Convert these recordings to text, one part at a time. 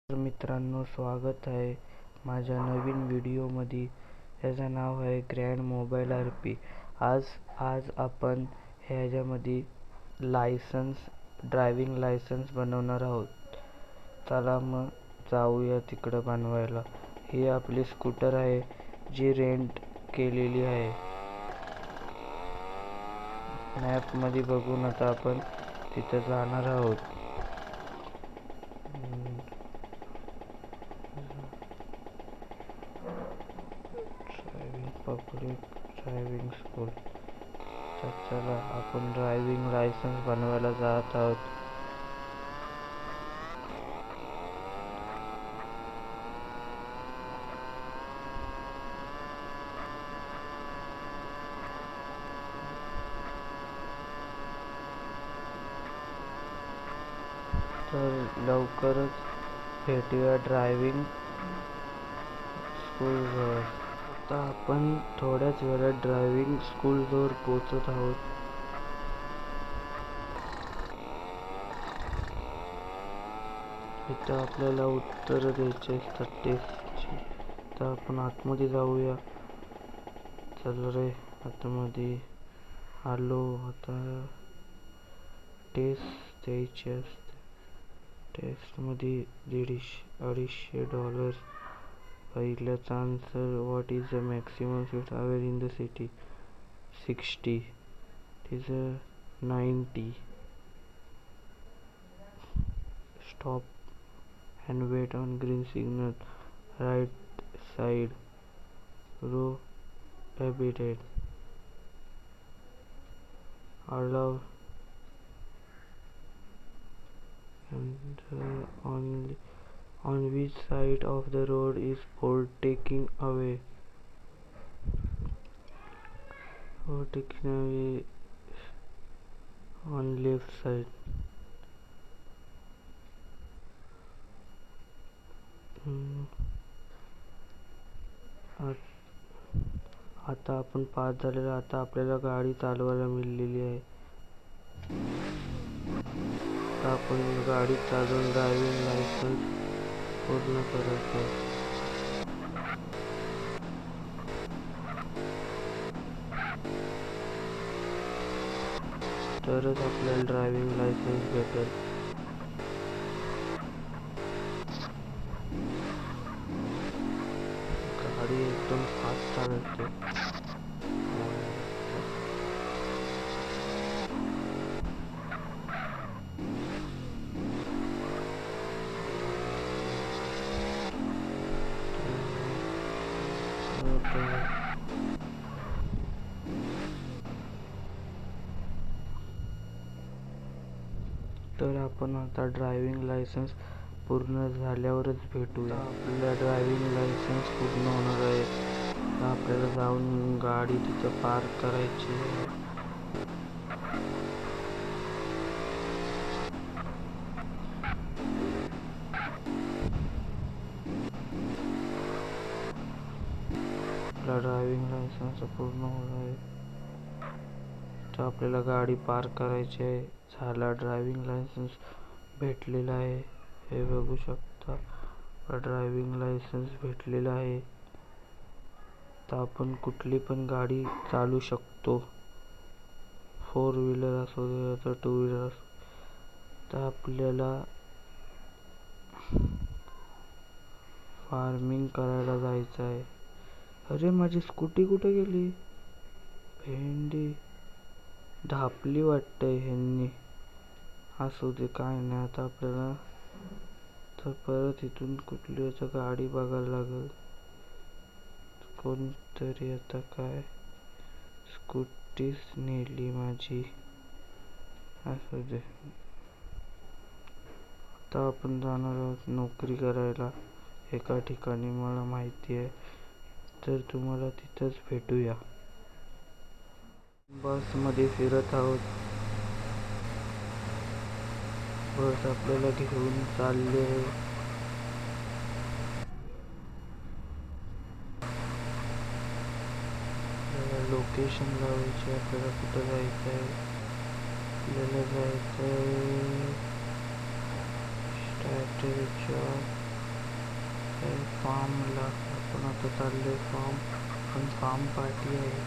तर मित्रांनो, स्वागत आहे माझ्या नवीन व्हिडिओमध्ये. याचं नाव आहे ग्रँड मोबाईल RP. आज आपण ह्याच्यामध्ये ड्रायव्हिंग लायसन्स बनवणार आहोत. चला मग जाऊया तिकडं बनवायला. ही आपली स्कूटर आहे जी रेंट केलेली आहे. मॅपमध्ये बघून आता आपण तिथं जाणार आहोत. Public driving school. तर चला आपण ड्रायव्हिंग लायसन्स बनवायला जात आहोत. तर लवकरच भेटूया ड्रायव्हिंग स्कूलजवळ. आता आपण थोड्याच वेळात ड्रायव्हिंग स्कूलजवळ पोहोचत आहोत. इथं आपल्याला उत्तर द्यायचे असतात टेस्टची. तर आपण आतमध्ये जाऊया. चल रे, आतमध्ये आलो. आता टेस्ट द्यायची असते. टेस्टमध्ये $150. पहिल्याचा answer, what is the maximum speed aware in the city? 60. It is 90. Stop and wait on green signal, right side, prohibited. Allow and on which side of the road is pole taking away? On left side. आता आपण pass झालेलो. आता आपल्याला गाडी चालवायला मिळालेली आहे. आता आपण गाडी चालवून ड्रायव्हिंग लायसन्स पूर्ण करायचं. तरच आपल्याला ड्रायव्हिंग लायसन्स भेटेल. गाडी एकदम फास्ट चालवते. तर आपण आता ड्रायव्हिंग लायसन्स पूर्ण झाल्यावरच भेटूया. आपल्याला ड्रायव्हिंग लायसन्स पूर्ण होणार आहे. आपल्याला जाऊन गाडी तिथं पार्क करायची आहे. आपला ड्रायव्हिंग लायसन्स पूर्ण होणार आहे. तर आपल्याला गाडी पार्क करायची आहे. झाला, ड्रायव्हिंग लायसन्स भेटलेला आहे. हे बघू शकता, ड्रायव्हिंग लायसन्स भेटलेला आहे. तर आपण कुठली पण गाडी चालू शकतो. 4 व्हीलर असो दे, 2 व्हीलर असो. तर आपल्याला फार्मिंग करायला जायचं आहे. अरे, माझी स्कूटी कुठे गेली? भेंडी ढापली वाटतंय ह्यांनी. असू दे, काय नाही. आता आपल्याला तर परत इथून कुठली आता गाडी बघायला लागेल. कोणतरी आता काय स्कूटीच नेली माझी. असू दे. आता आपण जाणार आहोत नोकरी करायला एका ठिकाणी, मला माहिती आहे. तर तुम्हाला तिथंच भेटूया. बसमध्ये फिरत आहोत. बस आपल्याला घेऊन चालले आहे. लोकेशन लावायची. आपल्याला कुठं जायचं आहे? आपल्याला जायचं आहे स्टार्टर जॉब. आहे फार्मला. आपण आता चाललोय पण फार्म पार्टी आहे.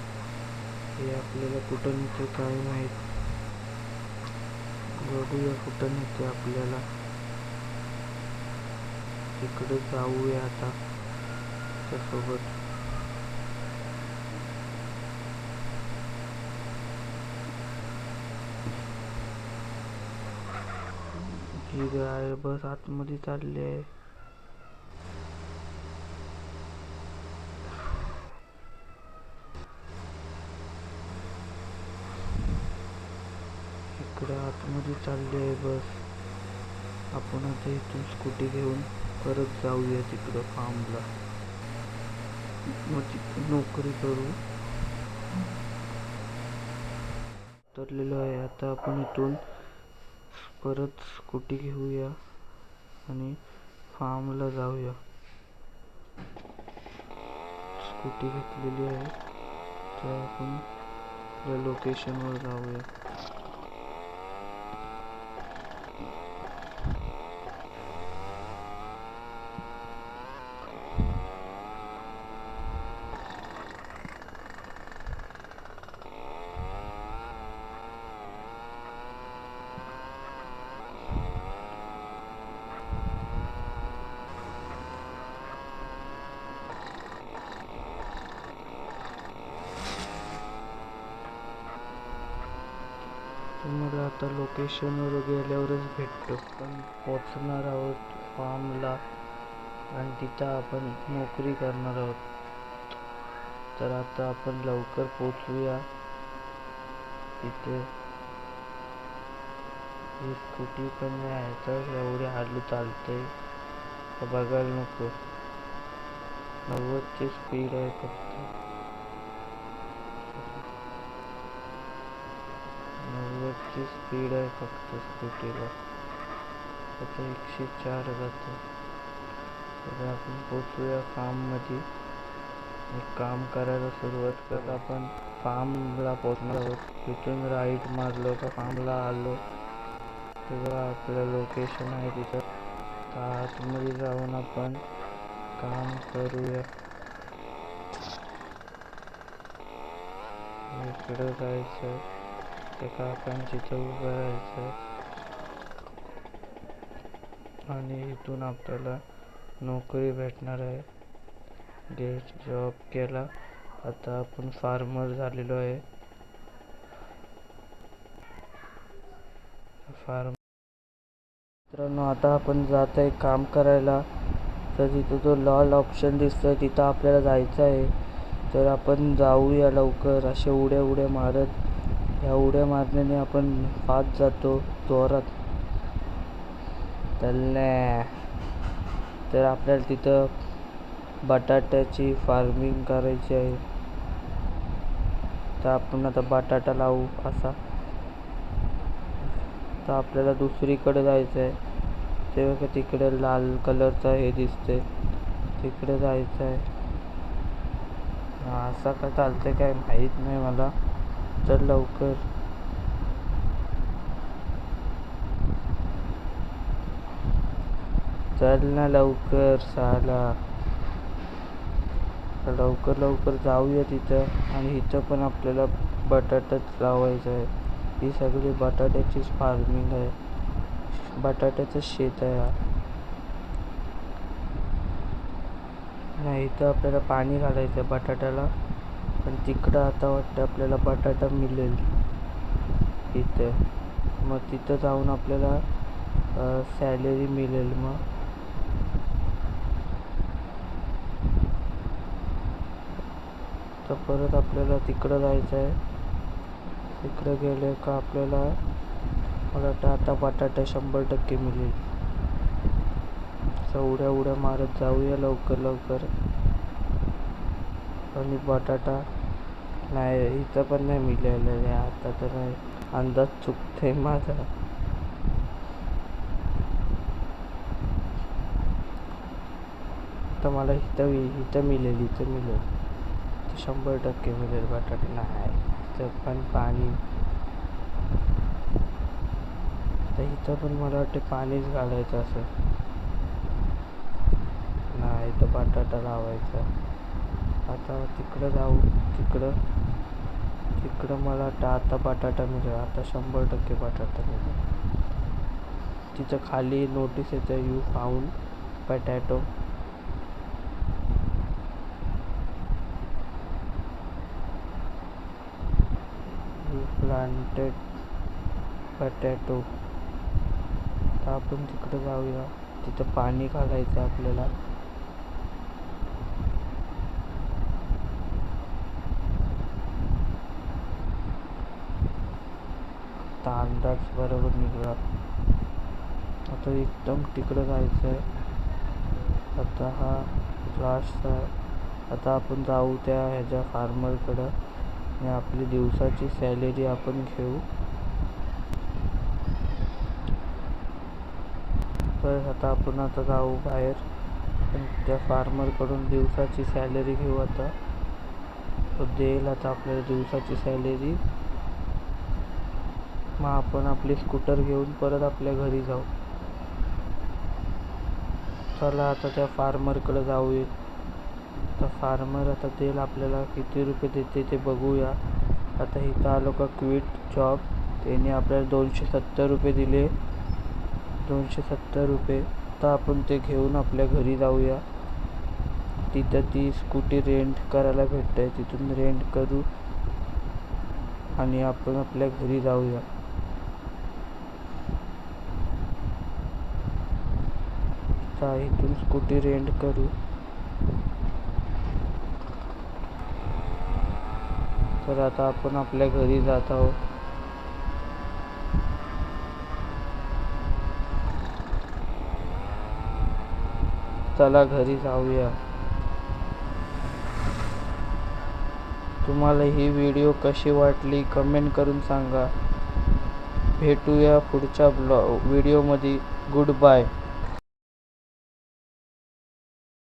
हे आपल्याला कुठं नेते काय माहीत. बघूया कुठं नेते आपल्याला. तिकडे जाऊया आता त्यासोबत. ही गाय बस आतमध्ये चालली आहे. इकडे आतमध्ये चालली आहे बस. आपण आता इथून स्कूटी घेऊन परत जाऊया तिकडं फार्मला. मग तिकडे नोकरी करू. उतरलेलो आहे. आता आपण इथून परत स्कूटी घेऊया आणि फार्मला जाऊया. स्कूटी घेतलेली आहे तर आपण त्या लोकेशनवर जाऊया. तुम्हाला आता लोकेशनवर गेल्यावरच भेटतो. पण पोचणार आहोत फार्मला आणि तिथं आपण नोकरी करणार आहोत. तर आता आपण लवकर पोचूया तिथे. ही स्कूटी पण नाही आहे तर एवढे हालू चालते बघायला नको. 90ची स्पीड आहे फक्त. 90ची स्पीड आहे फक्त स्कूटीला. आता 104 जाते. तर आपण पोचूया फार्ममध्ये. एक काम करायला सुरुवात करत आपण फार्मला पोचणार आहोत. तिथून राईट मारलो का फार्मला आलो तेव्हा आपलं लोकेशन आहे तिथं. तर आतमध्ये जाऊन आपण काम करूया. इकडं जायचं ते काकांची तिथं उभं राहायचं आणि इथून आपल्याला नोकरी भेटणार आहे. गेट जॉब केला. आता आपण फार्मर झालेलो आहे. मित्रांनो आता आपण जात आहे काम करायला. तर तिथं जो लाल ऑप्शन दिसतोय तिथं आपल्याला जायचं आहे. तर आपण जाऊया लवकर. अशा उड्या मारत, ह्या उड्या मारण्याने आपण फास्ट जातो जोरात. तर आपल्याला तिथं बटाट्याची फार्मिंग करायची आहे. तर आपण आता बटाटा लावू असा. तर आपल्याला दुसरीकडे जायचं आहे. तेव्हा तिकडे लाल कलरचा हे दिसते तिकडे जायचं आहे. असं का चालतंय काय माहीत नाही मला. तर लवकर चल ना लवकर साला. लवकर जाऊया तिथं. आणि इथं पण आपल्याला बटाटाच लावायचं आहे. ही सगळी बटाट्याचीच फार्मिंग आहे. बटाट्याचं शेत आहे. नाही इथं आपल्याला पाणी घालायचं आहे बटाट्याला. पण तिकडं आता वाटतं आपल्याला बटाटा मिळेल इथं. मग तिथं जाऊन आपल्याला सॅलरी मिळेल. मग तर परत आपल्याला तिकडं जायचं आहे. तिकडं गेले का आपल्याला मला वाटतं आता बटाटा 100% मिळेल. उड्या मारत जाऊया लवकर. आणि बटाटा नाही इथं पण नाही मिळालेलं आहे आता. तर नाही अंदाज चुकते माझा. तर मला इथं मिळेल 100% मिळेल बटाटा. नाही इथं पण पाणी. तर इथं पण मला वाटते पाणीच घालायचं असं. नाही बटाटा लावायचा. आता तिकडं जाऊ. तिकडं मला वाटतं आता बटाटा मिळेल. आता 100% बटाटा मिळेल. तिथं खाली नोटीस येतं you found potato. You planted potato. तर आपण तिकडं जाऊया. तिथं पाणी घालायचं आपल्याला. आता अंदाज बरोबर निघाला. आता एकदम तिकडं जायचं आहे. आता हा लास्ट आहे. आता आपण जाऊ त्या ह्याच्या फार्मरकडं आणि आपली दिवसाची सॅलरी आपण घेऊ. तर आता आपण जाऊ बाहेर आणि त्या फार्मरकडून दिवसाची सॅलरी घेऊ. आता तो देईल आता आपल्याला दिवसाची सॅलरी. मग आपण आपली स्कूटर घेऊन परत आपल्या घरी जाऊ. चला आता त्या फार्मरकडे जाऊया. तर फार्मर आता देईल आपल्याला किती रुपये देते ते बघूया. आता इथं आलो का क्विट जॉब. त्याने आपल्याला 270 रुपये दिले. 270 रुपये. आता आपण ते घेऊन आपल्या घरी जाऊया. तिथं ती स्कूटी रेंट करायला भेटते. तिथून रेंट करू आणि आपण आपल्या घरी जाऊया. इथून स्कूटी रेंट करू. तर आता आपण आपल्या घरी जात आहोत. चला घरी जाऊया. तुम्हाला ही व्हिडिओ कशी वाटली कमेंट करून सांगा. भेटूया पुढच्या व्हिडिओमध्ये. Good bye.